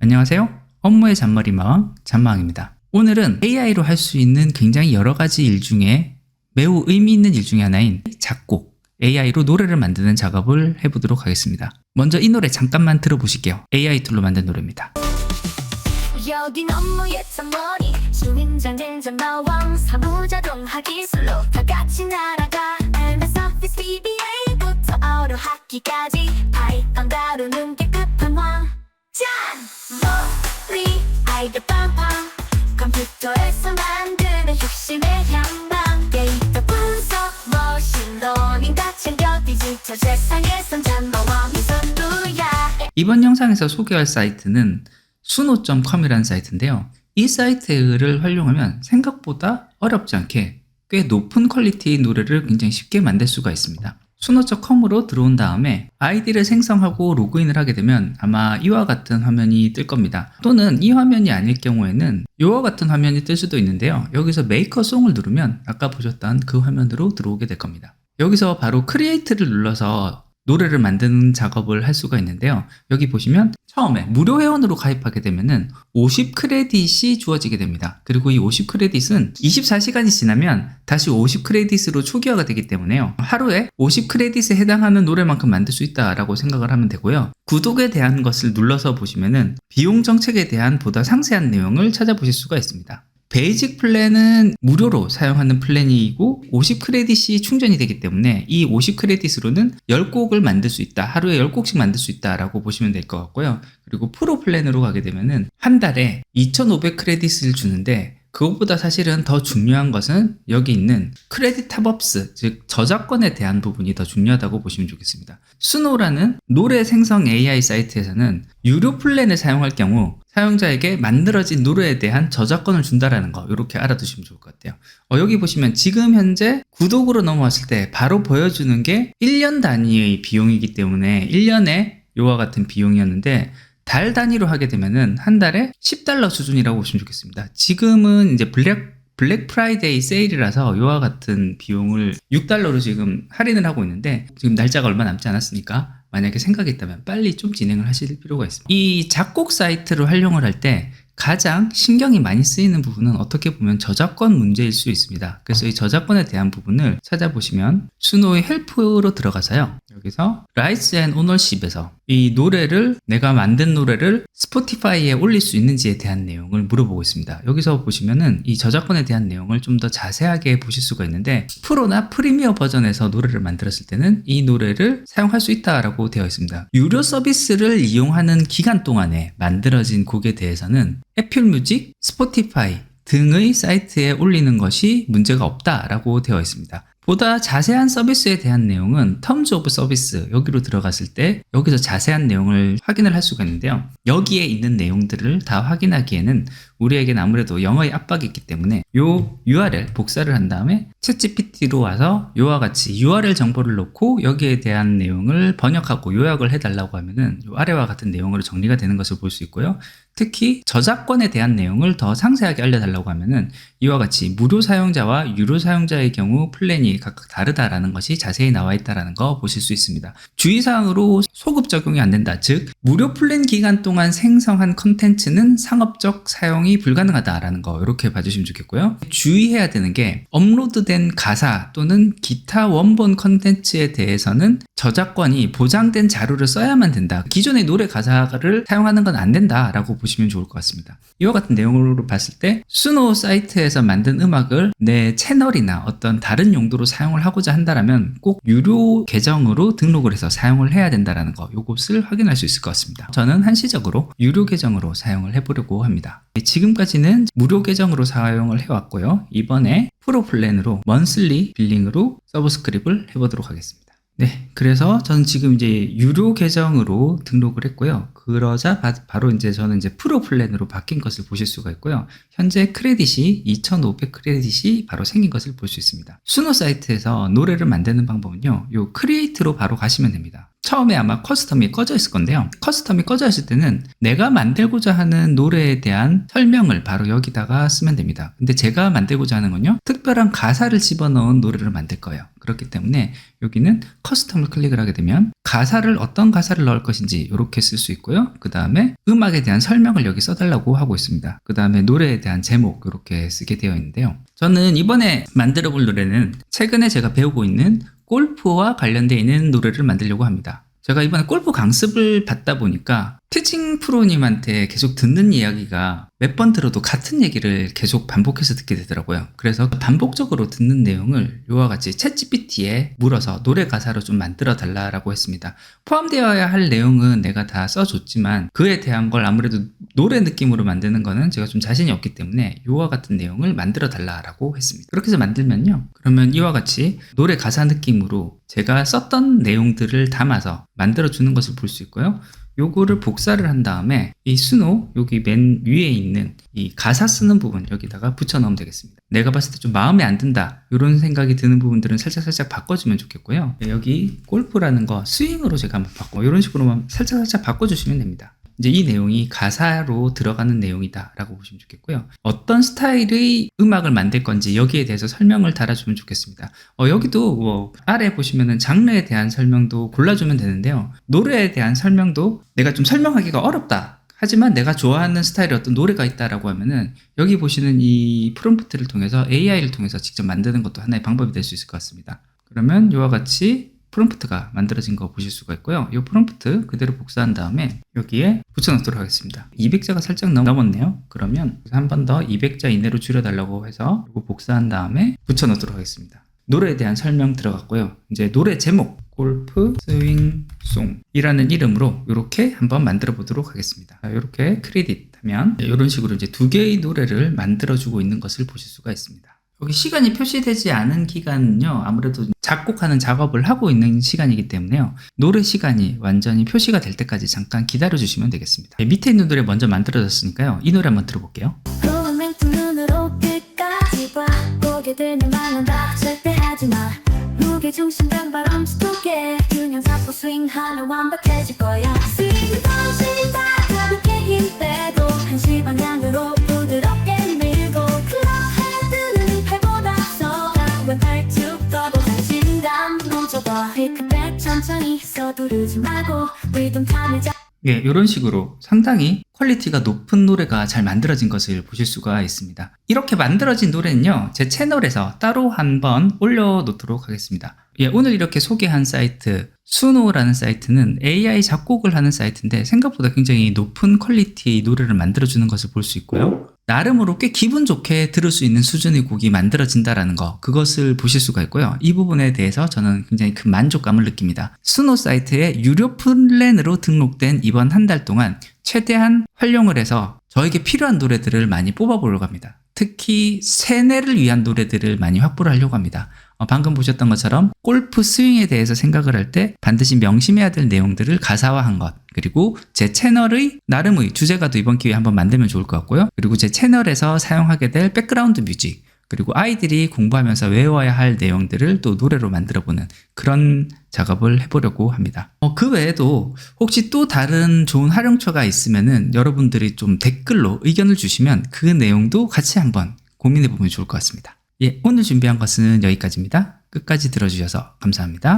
안녕하세요. 업무의 잔머리 마왕 잔마왕입니다. 오늘은 AI로 할 수 있는 굉장히 여러 가지 일 중에 매우 의미 있는 일 중에 하나인 작곡, AI로 노래를 만드는 작업을 해보도록 하겠습니다. 먼저 이 노래 잠깐만 들어보실게요. AI 툴로 만든 노래입니다. 여긴 업무의 잔머리 주인장은 잔마왕 사무자동화 기술로 다 같이 날아가 MS Office VBA부터 어로 학기까지 파이썬 다루는 게 끝판왕 잔머리 아이디어 빵빵 컴퓨터에서 만드는 혁신의 향방 데이터 분석 머신러닝 다 챙겨 디지털 세상에선 잔마왕이 선두야. 이번 영상에서 소개할 사이트는 suno.com이라는 사이트인데요. 이 사이트를 활용하면 생각보다 어렵지 않게 꽤 높은 퀄리티의 노래를 굉장히 쉽게 만들 수가 있습니다. suno.com으로 들어온 다음에 아이디를 생성하고 로그인을 하게 되면 아마 이와 같은 화면이 뜰 겁니다. 또는 이 화면이 아닐 경우에는 이와 같은 화면이 뜰 수도 있는데요. 여기서 메이커 송을 누르면 아까 보셨던 그 화면으로 들어오게 될 겁니다. 여기서 바로 크리에이트를 눌러서 노래를 만드는 작업을 할 수가 있는데요. 여기 보시면 처음에 무료 회원으로 가입하게 되면은 50 크레딧이 주어지게 됩니다. 그리고 이 50 크레딧은 24시간이 지나면 다시 50 크레딧으로 초기화가 되기 때문에요. 하루에 50 크레딧에 해당하는 노래만큼 만들 수 있다라고 생각을 하면 되고요. 구독에 대한 것을 눌러서 보시면은 비용 정책에 대한 보다 상세한 내용을 찾아보실 수가 있습니다. 베이직 플랜은 무료로 사용하는 플랜이고 50 크레딧이 충전이 되기 때문에 이 50 크레딧으로는 10곡을 만들 수 있다. 하루에 10곡씩 만들 수 있다라고 보시면 될 것 같고요. 그리고 프로 플랜으로 가게 되면은 한 달에 2,500 크레딧을 주는데 그것보다 사실은 더 중요한 것은 여기 있는 크레딧 탑업스, 즉 저작권에 대한 부분이 더 중요하다고 보시면 좋겠습니다. 수노라는 노래 생성 AI 사이트에서는 유료 플랜을 사용할 경우 사용자에게 만들어진 노래에 대한 저작권을 준다라는 거 이렇게 알아두시면 좋을 것 같아요. 여기 보시면 지금 현재 구독으로 넘어왔을 때 바로 보여주는 게 1년 단위의 비용이기 때문에 1년에 이와 같은 비용이었는데 달 단위로 하게 되면은 한 달에 $10 수준이라고 보시면 좋겠습니다. 지금은 이제 블랙 프라이데이 세일이라서 이와 같은 비용을 $6로 지금 할인을 하고 있는데 지금 날짜가 얼마 남지 않았으니까 만약에 생각이 있다면 빨리 좀 진행을 하실 필요가 있습니다. 이 작곡 사이트를 활용을 할 때 가장 신경이 많이 쓰이는 부분은 어떻게 보면 저작권 문제일 수 있습니다. 그래서 이 저작권에 대한 부분을 찾아보시면 수노의 헬프로 들어가서요. 여기서 Rights and Ownership에서 이 노래를 내가 만든 노래를 스포티파이에 올릴 수 있는지에 대한 내용을 물어보고 있습니다. 여기서 보시면은 이 저작권에 대한 내용을 좀 더 자세하게 보실 수가 있는데 프로나 프리미어 버전에서 노래를 만들었을 때는 이 노래를 사용할 수 있다라고 되어 있습니다. 유료 서비스를 이용하는 기간 동안에 만들어진 곡에 대해서는 애플 뮤직, 스포티파이 등의 사이트에 올리는 것이 문제가 없다라고 되어 있습니다. 보다 자세한 서비스에 대한 내용은 Terms of Service 여기로 들어갔을 때 여기서 자세한 내용을 확인을 할 수가 있는데요. 여기에 있는 내용들을 다 확인하기에는 우리에게는 아무래도 영어의 압박이 있기 때문에 요 URL 복사를 한 다음에 챗GPT로 와서 이와 같이 URL 정보를 넣고 여기에 대한 내용을 번역하고 요약을 해달라고 하면은 요 아래와 같은 내용으로 정리가 되는 것을 볼 수 있고요. 특히 저작권에 대한 내용을 더 상세하게 알려달라고 하면은 이와 같이 무료 사용자와 유료 사용자의 경우 플랜이 각각 다르다라는 것이 자세히 나와 있다는 거 보실 수 있습니다. 주의사항으로 소급 적용이 안 된다. 즉 무료 플랜 기간 동안 생성한 컨텐츠는 상업적 사용이 불가능하다라는 거 이렇게 봐주시면 좋겠고요. 주의해야 되는 게 업로드된 가사 또는 기타 원본 컨텐츠에 대해서는 저작권이 보장된 자료를 써야만 된다. 기존의 노래 가사를 사용하는 건 안 된다라고 보시면 좋을 것 같습니다. 이와 같은 내용으로 봤을 때 수노 사이트에서 만든 음악을 내 채널이나 어떤 다른 용도로 사용을 하고자 한다면 꼭 유료 계정으로 등록을 해서 사용을 해야 된다는 거 이것을 확인할 수 있을 것 같습니다. 저는 한시적으로 유료 계정으로 사용을 해보려고 합니다. 지금까지는 무료 계정으로 사용을 해왔고요. 이번에 프로 플랜으로 먼슬리 빌링으로 서브스크립을 해보도록 하겠습니다. 네, 그래서 저는 지금 이제 유료 계정으로 등록을 했고요. 그러자 바로 이제 저는 이제 프로 플랜으로 바뀐 것을 보실 수가 있고요. 현재 크레딧이 2,500 크레딧이 바로 생긴 것을 볼 수 있습니다. 수노 사이트에서 노래를 만드는 방법은요. 요 크리에이트로 바로 가시면 됩니다. 처음에 아마 커스텀이 꺼져 있을 건데요. 커스텀이 꺼져 있을 때는 내가 만들고자 하는 노래에 대한 설명을 바로 여기다가 쓰면 됩니다. 근데 제가 만들고자 하는 건요. 특별한 가사를 집어넣은 노래를 만들 거예요. 그렇기 때문에 여기는 커스텀을 클릭을 하게 되면 가사를 어떤 가사를 넣을 것인지 이렇게 쓸 수 있고요. 그 다음에 음악에 대한 설명을 여기 써달라고 하고 있습니다. 그 다음에 노래에 대한 제목 이렇게 쓰게 되어 있는데요. 저는 이번에 만들어 볼 노래는 최근에 제가 배우고 있는 골프와 관련되어 있는 노래를 만들려고 합니다. 제가 이번에 골프 강습을 받다 보니까 티칭 프로님한테 계속 듣는 이야기가 몇 번 들어도 같은 얘기를 계속 반복해서 듣게 되더라고요. 그래서 반복적으로 듣는 내용을 이와 같이 챗GPT에 물어서 노래 가사로 좀 만들어 달라고 했습니다. 포함되어야 할 내용은 내가 다 써줬지만 그에 대한 걸 아무래도 노래 느낌으로 만드는 거는 제가 좀 자신이 없기 때문에 이와 같은 내용을 만들어 달라고 했습니다. 그렇게 해서 만들면요. 그러면 이와 같이 노래 가사 느낌으로 제가 썼던 내용들을 담아서 만들어 주는 것을 볼 수 있고요. 요거를 복사를 한 다음에 이 수노 여기 맨 위에 있는 이 가사 쓰는 부분 여기다가 붙여 넣으면 되겠습니다. 내가 봤을 때 좀 마음에 안 든다 이런 생각이 드는 부분들은 살짝 바꿔주면 좋겠고요. 여기 골프라는 거 스윙으로 제가 한번 바꿔 이런 식으로만 살짝 바꿔주시면 됩니다. 이제 이 내용이 가사로 들어가는 내용이다 라고 보시면 좋겠고요. 어떤 스타일의 음악을 만들 건지 여기에 대해서 설명을 달아주면 좋겠습니다. 여기도 뭐 아래 보시면은 장르에 대한 설명도 골라주면 되는데요. 노래에 대한 설명도 내가 좀 설명하기가 어렵다. 하지만 내가 좋아하는 스타일의 어떤 노래가 있다라고 하면은 여기 보시는 이 프롬프트를 통해서 AI를 통해서 직접 만드는 것도 하나의 방법이 될 수 있을 것 같습니다. 그러면 이와 같이 프롬프트가 만들어진 거 보실 수가 있고요. 이 프롬프트 그대로 복사한 다음에 여기에 붙여넣도록 하겠습니다. 200자가 살짝 넘었네요. 그러면 한 번 더 200자 이내로 줄여달라고 해서 이거 복사한 다음에 붙여넣도록 하겠습니다. 노래에 대한 설명 들어갔고요. 이제 노래 제목 골프 스윙송이라는 이름으로 이렇게 한번 만들어 보도록 하겠습니다. 이렇게 크레딧 하면 이런 식으로 이제 두 개의 노래를 만들어주고 있는 것을 보실 수가 있습니다. 여기 시간이 표시되지 않은 기간은요, 아무래도 작곡하는 작업을 하고 있는 시간이기 때문에요. 노래 시간이 완전히 표시가 될 때까지 잠깐 기다려주시면 되겠습니다. 밑에 있는 노래 먼저 만들어졌으니까요. 이 노래 한번 들어볼게요. 눈으로 끝까지 봐 보게 되는 말한다 절대 하지마 무게중심 단바람 스토게 균형 잡고 스윙하면 완벽해질 거야 스윙을 던진다 가볍게 힘 빼고 한시 방향으로 부드럽게 밀고 클럽 헤드는 팔보다 왼 팔쭉 떠도 자신감 넘쳐봐 피크백 천천히 서두르지 말고 리듬 타을 잡 예, 이런 식으로 상당히 퀄리티가 높은 노래가 잘 만들어진 것을 보실 수가 있습니다. 이렇게 만들어진 노래는요, 제 채널에서 따로 한번 올려놓도록 하겠습니다. 예, 오늘 이렇게 소개한 사이트 수노라는 사이트는 AI 작곡을 하는 사이트인데 생각보다 굉장히 높은 퀄리티의 노래를 만들어주는 것을 볼 수 있고요. 나름으로 꽤 기분 좋게 들을 수 있는 수준의 곡이 만들어진다라는 거, 그것을 보실 수가 있고요. 이 부분에 대해서 저는 굉장히 큰 만족감을 느낍니다. 수노 사이트에 유료 플랜으로 등록된 이번 한 달 동안 최대한 활용을 해서 저에게 필요한 노래들을 많이 뽑아보려고 합니다. 특히 세뇌를 위한 노래들을 많이 확보를 하려고 합니다. 방금 보셨던 것처럼 골프 스윙에 대해서 생각을 할 때 반드시 명심해야 될 내용들을 가사화한 것, 그리고 제 채널의 나름의 주제가도 이번 기회에 한번 만들면 좋을 것 같고요. 그리고 제 채널에서 사용하게 될 백그라운드 뮤직, 그리고 아이들이 공부하면서 외워야 할 내용들을 또 노래로 만들어보는 그런 작업을 해보려고 합니다. 그 외에도 혹시 또 다른 좋은 활용처가 있으면은 여러분들이 좀 댓글로 의견을 주시면 그 내용도 같이 한번 고민해보면 좋을 것 같습니다. 예, 오늘 준비한 것은 여기까지입니다. 끝까지 들어주셔서 감사합니다.